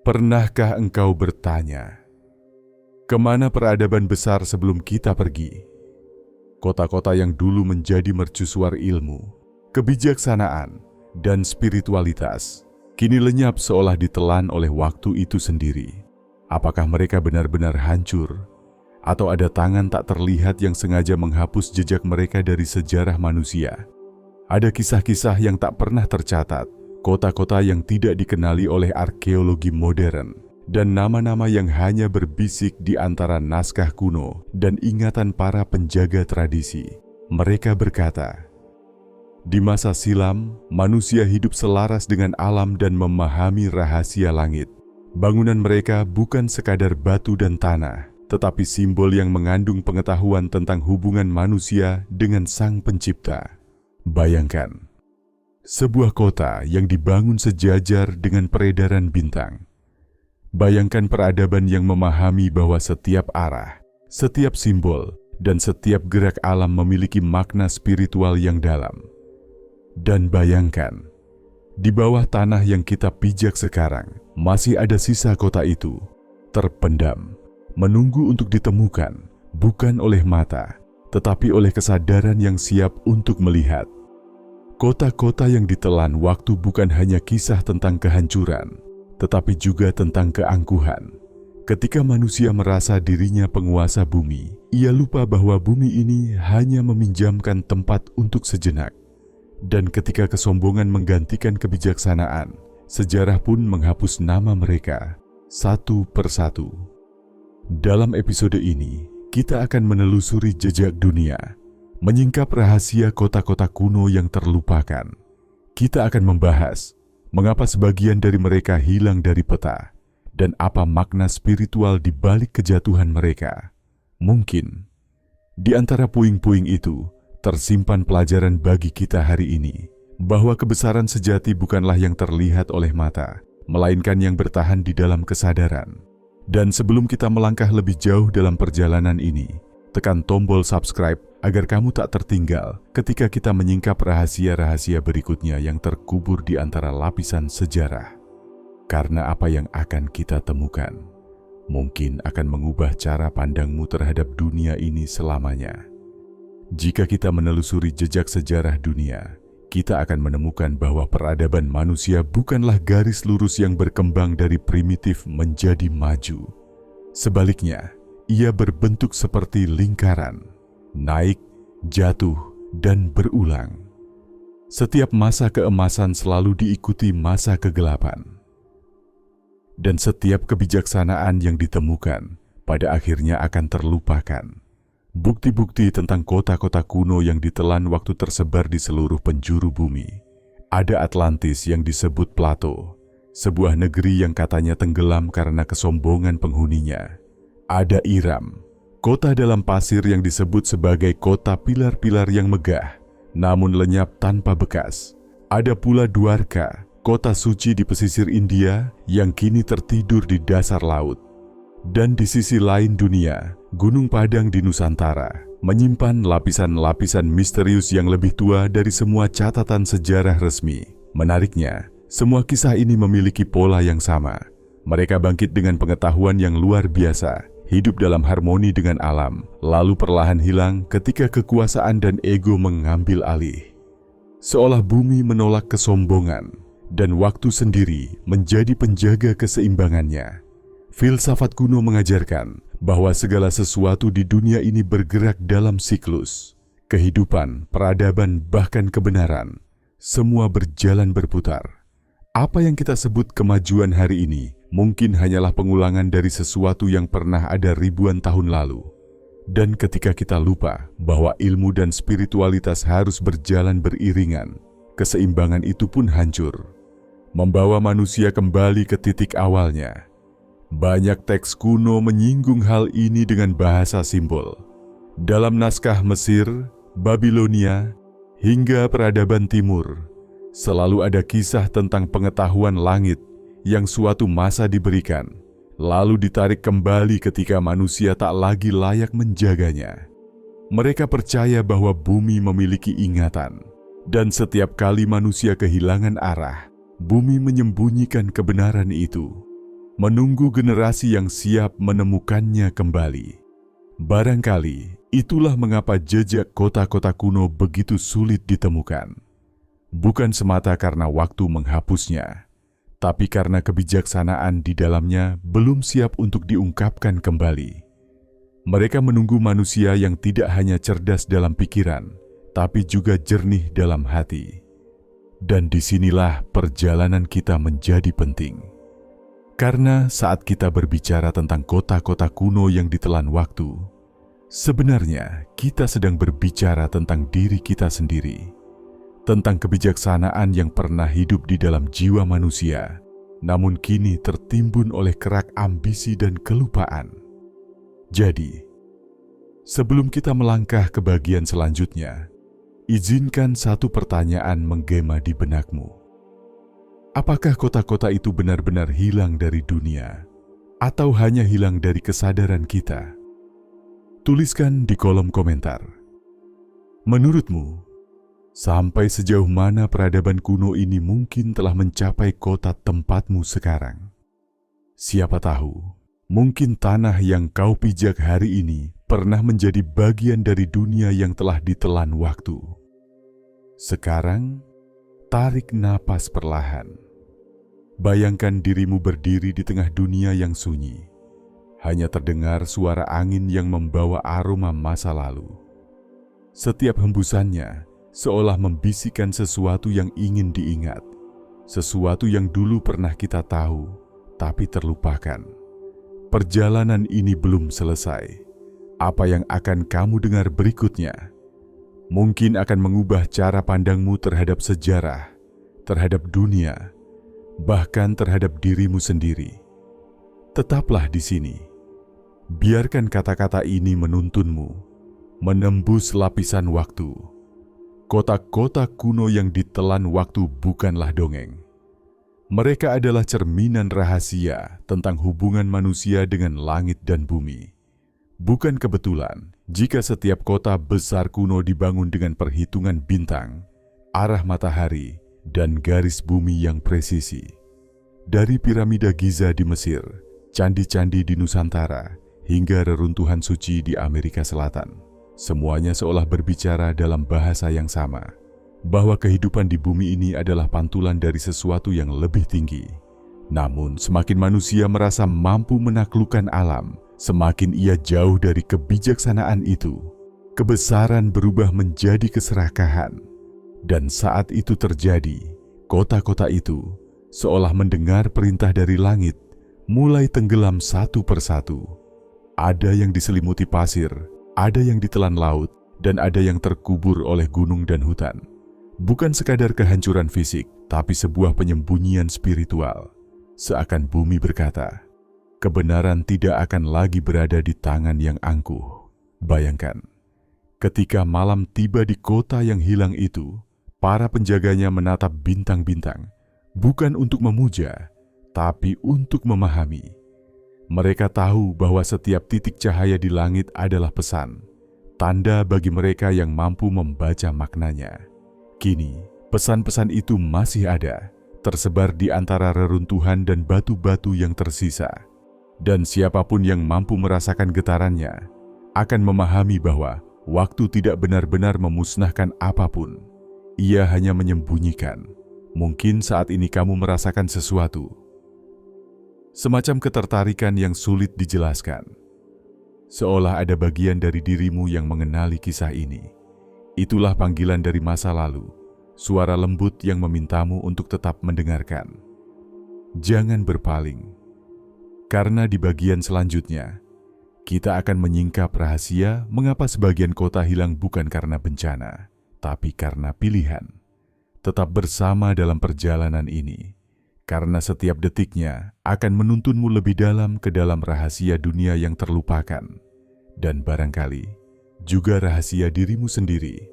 Pernahkah engkau bertanya, kemana peradaban besar sebelum kita pergi? Kota-kota yang dulu menjadi mercusuar ilmu, kebijaksanaan, dan spiritualitas, kini lenyap seolah ditelan oleh waktu itu sendiri. Apakah mereka benar-benar hancur? Atau ada tangan tak terlihat yang sengaja menghapus jejak mereka dari sejarah manusia? Ada kisah-kisah yang tak pernah tercatat, kota-kota yang tidak dikenali oleh arkeologi modern, dan nama-nama yang hanya berbisik di antara naskah kuno dan ingatan para penjaga tradisi. Mereka berkata, di masa silam, manusia hidup selaras dengan alam dan memahami rahasia langit. Bangunan mereka bukan sekadar batu dan tanah, tetapi simbol yang mengandung pengetahuan tentang hubungan manusia dengan Sang Pencipta. Bayangkan, sebuah kota yang dibangun sejajar dengan peredaran bintang. Bayangkan peradaban yang memahami bahwa setiap arah, setiap simbol, dan setiap gerak alam memiliki makna spiritual yang dalam. Dan bayangkan, di bawah tanah yang kita pijak sekarang, masih ada sisa kota itu, terpendam, menunggu untuk ditemukan, bukan oleh mata, tetapi oleh kesadaran yang siap untuk melihat. Kota-kota yang ditelan waktu bukan hanya kisah tentang kehancuran, tetapi juga tentang keangkuhan. Ketika manusia merasa dirinya penguasa bumi, ia lupa bahwa bumi ini hanya meminjamkan tempat untuk sejenak. Dan ketika kesombongan menggantikan kebijaksanaan, sejarah pun menghapus nama mereka satu persatu. Dalam episode ini, kita akan menelusuri jejak dunia, menyingkap rahasia kota-kota kuno yang terlupakan. Kita akan membahas mengapa sebagian dari mereka hilang dari peta dan apa makna spiritual di balik kejatuhan mereka. Mungkin di antara puing-puing itu tersimpan pelajaran bagi kita hari ini, bahwa kebesaran sejati bukanlah yang terlihat oleh mata, melainkan yang bertahan di dalam kesadaran. Dan sebelum kita melangkah lebih jauh dalam perjalanan ini, tekan tombol subscribe agar kamu tak tertinggal ketika kita menyingkap rahasia-rahasia berikutnya yang terkubur di antara lapisan sejarah. Karena apa yang akan kita temukan mungkin akan mengubah cara pandangmu terhadap dunia ini selamanya. Jika kita menelusuri jejak sejarah dunia, kita akan menemukan bahwa peradaban manusia bukanlah garis lurus yang berkembang dari primitif menjadi maju. Sebaliknya, ia berbentuk seperti lingkaran, naik, jatuh, dan berulang. Setiap masa keemasan selalu diikuti masa kegelapan. Dan setiap kebijaksanaan yang ditemukan pada akhirnya akan terlupakan. Bukti-bukti tentang kota-kota kuno yang ditelan waktu tersebar di seluruh penjuru bumi. Ada Atlantis yang disebut Plato, sebuah negeri yang katanya tenggelam karena kesombongan penghuninya. Ada Iram, kota dalam pasir yang disebut sebagai kota pilar-pilar yang megah, namun lenyap tanpa bekas. Ada pula Dwarka, kota suci di pesisir India yang kini tertidur di dasar laut. Dan di sisi lain dunia, Gunung Padang di Nusantara menyimpan lapisan-lapisan misterius yang lebih tua dari semua catatan sejarah resmi. Menariknya, semua kisah ini memiliki pola yang sama. Mereka bangkit dengan pengetahuan yang luar biasa, hidup dalam harmoni dengan alam, lalu perlahan hilang ketika kekuasaan dan ego mengambil alih. Seolah bumi menolak kesombongan, dan waktu sendiri menjadi penjaga keseimbangannya. Filsafat kuno mengajarkan bahwa segala sesuatu di dunia ini bergerak dalam siklus. Kehidupan, peradaban, bahkan kebenaran, semua berjalan berputar. Apa yang kita sebut kemajuan hari ini mungkin hanyalah pengulangan dari sesuatu yang pernah ada ribuan tahun lalu. Dan ketika kita lupa bahwa ilmu dan spiritualitas harus berjalan beriringan, keseimbangan itu pun hancur, membawa manusia kembali ke titik awalnya. Banyak teks kuno menyinggung hal ini dengan bahasa simbol. Dalam naskah Mesir, Babilonia, hingga peradaban timur, selalu ada kisah tentang pengetahuan langit yang suatu masa diberikan, lalu ditarik kembali ketika manusia tak lagi layak menjaganya. Mereka percaya bahwa bumi memiliki ingatan, dan setiap kali manusia kehilangan arah, bumi menyembunyikan kebenaran itu. menunggu generasi yang siap menemukannya kembali. Barangkali itulah mengapa jejak kota-kota kuno begitu sulit ditemukan. Bukan semata karena waktu menghapusnya, tapi karena kebijaksanaan di dalamnya belum siap untuk diungkapkan kembali. Mereka menunggu manusia yang tidak hanya cerdas dalam pikiran, tapi juga jernih dalam hati. Dan disinilah perjalanan kita menjadi penting. Karena saat kita berbicara tentang kota-kota kuno yang ditelan waktu, sebenarnya kita sedang berbicara tentang diri kita sendiri, tentang kebijaksanaan yang pernah hidup di dalam jiwa manusia, namun kini tertimbun oleh kerak ambisi dan kelupaan. Jadi, sebelum kita melangkah ke bagian selanjutnya, izinkan satu pertanyaan menggema di benakmu. Apakah kota-kota itu benar-benar hilang dari dunia, atau hanya hilang dari kesadaran kita? Tuliskan di kolom komentar. Menurutmu, sampai sejauh mana peradaban kuno ini mungkin telah mencapai kota tempatmu sekarang? Siapa tahu, mungkin tanah yang kau pijak hari ini pernah menjadi bagian dari dunia yang telah ditelan waktu. Sekarang, tarik napas perlahan. Bayangkan dirimu berdiri di tengah dunia yang sunyi. Hanya terdengar suara angin yang membawa aroma masa lalu. Setiap hembusannya seolah membisikkan sesuatu yang ingin diingat, sesuatu yang dulu pernah kita tahu, tapi terlupakan. Perjalanan ini belum selesai. Apa yang akan kamu dengar berikutnya mungkin akan mengubah cara pandangmu terhadap sejarah, terhadap dunia, bahkan terhadap dirimu sendiri. Tetaplah di sini. Biarkan kata-kata ini menuntunmu, menembus lapisan waktu. Kota-kota kuno yang ditelan waktu bukanlah dongeng. Mereka adalah cerminan rahasia tentang hubungan manusia dengan langit dan bumi. Bukan kebetulan jika setiap kota besar kuno dibangun dengan perhitungan bintang, arah matahari, dan garis bumi yang presisi. Dari piramida Giza di Mesir, candi-candi di Nusantara, hingga reruntuhan suci di Amerika Selatan, semuanya seolah berbicara dalam bahasa yang sama, bahwa kehidupan di bumi ini adalah pantulan dari sesuatu yang lebih tinggi. Namun, semakin manusia merasa mampu menaklukkan alam, semakin ia jauh dari kebijaksanaan itu. Kebesaran berubah menjadi keserakahan. Dan saat itu terjadi, kota-kota itu seolah mendengar perintah dari langit, mulai tenggelam satu persatu. Ada yang diselimuti pasir, ada yang ditelan laut, dan ada yang terkubur oleh gunung dan hutan. Bukan sekadar kehancuran fisik, tapi sebuah penyembunyian spiritual. Seakan bumi berkata, kebenaran tidak akan lagi berada di tangan yang angkuh. Bayangkan, ketika malam tiba di kota yang hilang itu, para penjaganya menatap bintang-bintang, bukan untuk memuja, tapi untuk memahami. Mereka tahu bahwa setiap titik cahaya di langit adalah pesan, tanda bagi mereka yang mampu membaca maknanya. Kini, pesan-pesan itu masih ada, tersebar di antara reruntuhan dan batu-batu yang tersisa. Dan siapapun yang mampu merasakan getarannya, akan memahami bahwa waktu tidak benar-benar memusnahkan apapun. Ia hanya menyembunyikan. Mungkin saat ini kamu merasakan sesuatu, semacam ketertarikan yang sulit dijelaskan. Seolah ada bagian dari dirimu yang mengenali kisah ini. Itulah panggilan dari masa lalu, suara lembut yang memintamu untuk tetap mendengarkan. Jangan berpaling, karena di bagian selanjutnya, kita akan menyingkap rahasia mengapa sebagian kota hilang bukan karena bencana, tapi karena pilihan. Tetap bersama dalam perjalanan ini, karena setiap detiknya akan menuntunmu lebih dalam ke dalam rahasia dunia yang terlupakan. Dan barangkali juga rahasia dirimu sendiri.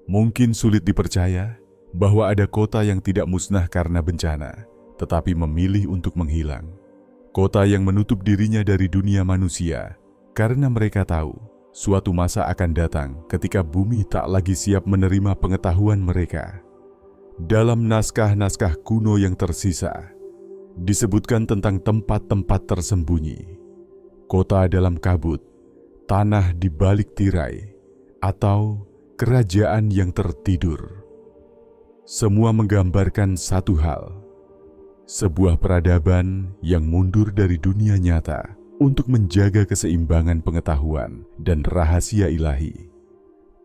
Mungkin sulit dipercaya bahwa ada kota yang tidak musnah karena bencana, tetapi memilih untuk menghilang. Kota yang menutup dirinya dari dunia manusia, karena mereka tahu suatu masa akan datang ketika bumi tak lagi siap menerima pengetahuan mereka. Dalam naskah-naskah kuno yang tersisa, Disebutkan tentang tempat-tempat tersembunyi, kota dalam kabut, tanah di balik tirai, atau kerajaan yang tertidur. Semua menggambarkan satu hal, sebuah peradaban yang mundur dari dunia nyata untuk menjaga keseimbangan pengetahuan dan rahasia ilahi.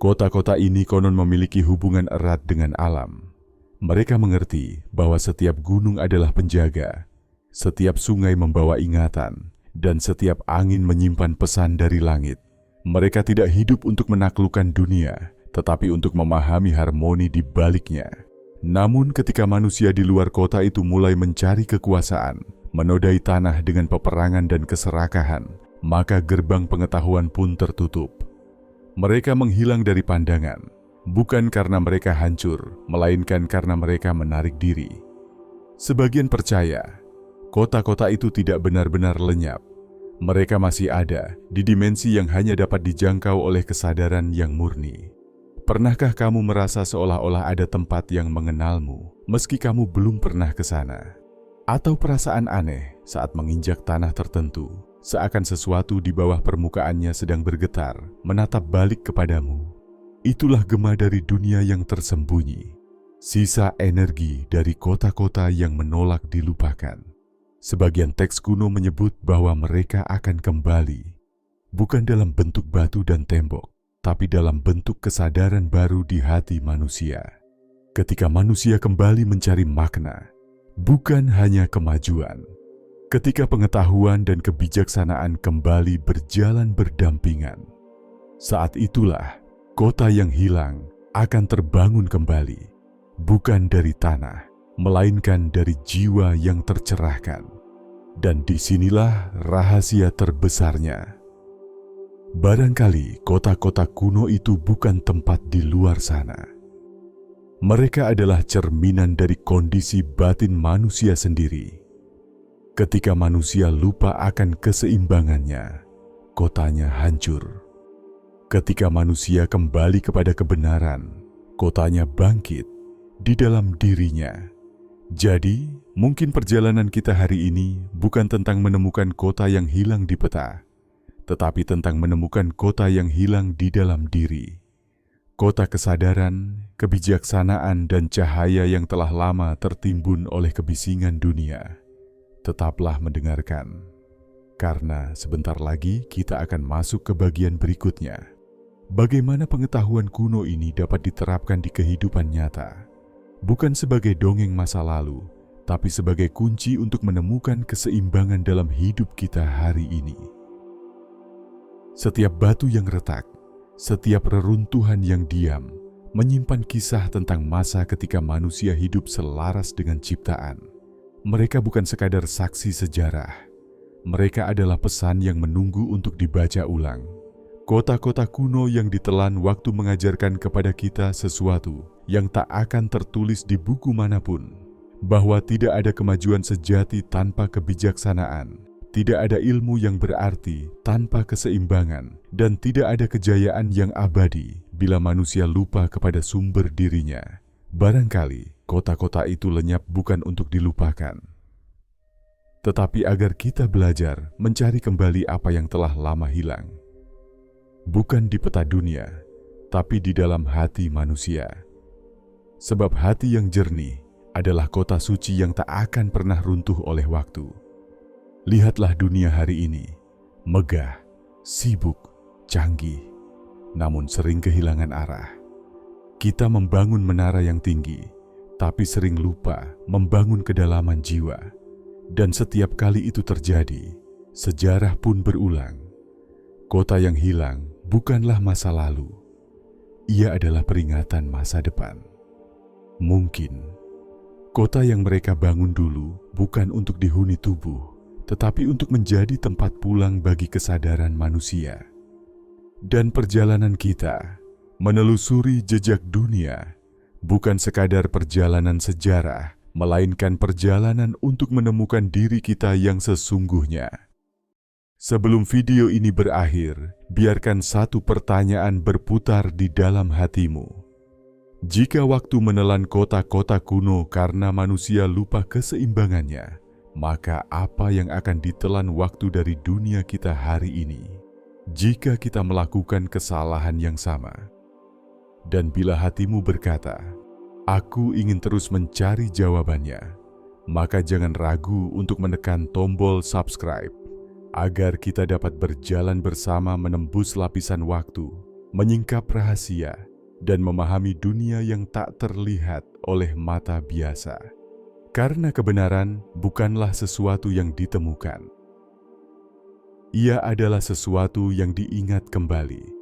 Kota-kota ini konon memiliki hubungan erat dengan alam. Mereka mengerti bahwa setiap gunung adalah penjaga, setiap sungai membawa ingatan, dan setiap angin menyimpan pesan dari langit. Mereka tidak hidup untuk menaklukkan dunia, tetapi untuk memahami harmoni di baliknya. Namun ketika manusia di luar kota itu mulai mencari kekuasaan, menodai tanah dengan peperangan dan keserakahan, maka gerbang pengetahuan pun tertutup. Mereka menghilang dari pandangan, bukan karena mereka hancur, melainkan karena mereka menarik diri. Sebagian percaya, kota-kota itu tidak benar-benar lenyap. Mereka masih ada di dimensi yang hanya dapat dijangkau oleh kesadaran yang murni. Pernahkah kamu merasa seolah-olah ada tempat yang mengenalmu, meski kamu belum pernah ke sana? Atau perasaan aneh saat menginjak tanah tertentu, seakan sesuatu di bawah permukaannya sedang bergetar, menatap balik kepadamu? Itulah gema dari dunia yang tersembunyi, sisa energi dari kota-kota yang menolak dilupakan. Sebagian teks kuno menyebut bahwa mereka akan kembali, bukan dalam bentuk batu dan tembok, tapi dalam bentuk kesadaran baru di hati manusia. Ketika manusia kembali mencari makna, bukan hanya kemajuan. Ketika pengetahuan dan kebijaksanaan kembali berjalan berdampingan, saat itulah kota yang hilang akan terbangun kembali, bukan dari tanah, melainkan dari jiwa yang tercerahkan. Dan disinilah rahasia terbesarnya. Barangkali kota-kota kuno itu bukan tempat di luar sana. Mereka adalah cerminan dari kondisi batin manusia sendiri. Ketika manusia lupa akan keseimbangannya, kotanya hancur. Ketika manusia kembali kepada kebenaran, kotanya bangkit di dalam dirinya. Jadi, mungkin perjalanan kita hari ini bukan tentang menemukan kota yang hilang di peta, tetapi tentang menemukan kota yang hilang di dalam diri. Kota kesadaran, kebijaksanaan, dan cahaya yang telah lama tertimbun oleh kebisingan dunia. Tetaplah mendengarkan, karena sebentar lagi kita akan masuk ke bagian berikutnya. Bagaimana pengetahuan kuno ini dapat diterapkan di kehidupan nyata? Bukan sebagai dongeng masa lalu, tapi sebagai kunci untuk menemukan keseimbangan dalam hidup kita hari ini. Setiap batu yang retak, setiap reruntuhan yang diam, menyimpan kisah tentang masa ketika manusia hidup selaras dengan ciptaan. Mereka bukan sekadar saksi sejarah. Mereka adalah pesan yang menunggu untuk dibaca ulang. Kota-kota kuno yang ditelan waktu mengajarkan kepada kita sesuatu yang tak akan tertulis di buku manapun, bahwa tidak ada kemajuan sejati tanpa kebijaksanaan, tidak ada ilmu yang berarti tanpa keseimbangan, dan tidak ada kejayaan yang abadi bila manusia lupa kepada sumber dirinya. Barangkali kota-kota itu lenyap bukan untuk dilupakan, tetapi agar kita belajar mencari kembali apa yang telah lama hilang. Bukan di peta dunia, tapi di dalam hati manusia. Sebab hati yang jernih adalah kota suci yang tak akan pernah runtuh oleh waktu. Lihatlah dunia hari ini, megah, sibuk, canggih, namun sering kehilangan arah. Kita membangun menara yang tinggi, tapi sering lupa membangun kedalaman jiwa. Dan setiap kali itu terjadi, sejarah pun berulang. Kota yang hilang bukanlah masa lalu, ia adalah peringatan masa depan. Mungkin kota yang mereka bangun dulu bukan untuk dihuni tubuh, tetapi untuk menjadi tempat pulang bagi kesadaran manusia. Dan perjalanan kita menelusuri jejak dunia bukan sekadar perjalanan sejarah, melainkan perjalanan untuk menemukan diri kita yang sesungguhnya. Sebelum video ini berakhir, biarkan satu pertanyaan berputar di dalam hatimu. Jika waktu menelan kota-kota kuno karena manusia lupa keseimbangannya, maka apa yang akan ditelan waktu dari dunia kita hari ini jika kita melakukan kesalahan yang sama? Dan bila hatimu berkata, "Aku ingin terus mencari jawabannya," maka jangan ragu untuk menekan tombol subscribe agar kita dapat berjalan bersama menembus lapisan waktu, menyingkap rahasia, dan memahami dunia yang tak terlihat oleh mata biasa. Karena kebenaran bukanlah sesuatu yang ditemukan. Ia adalah sesuatu yang diingat kembali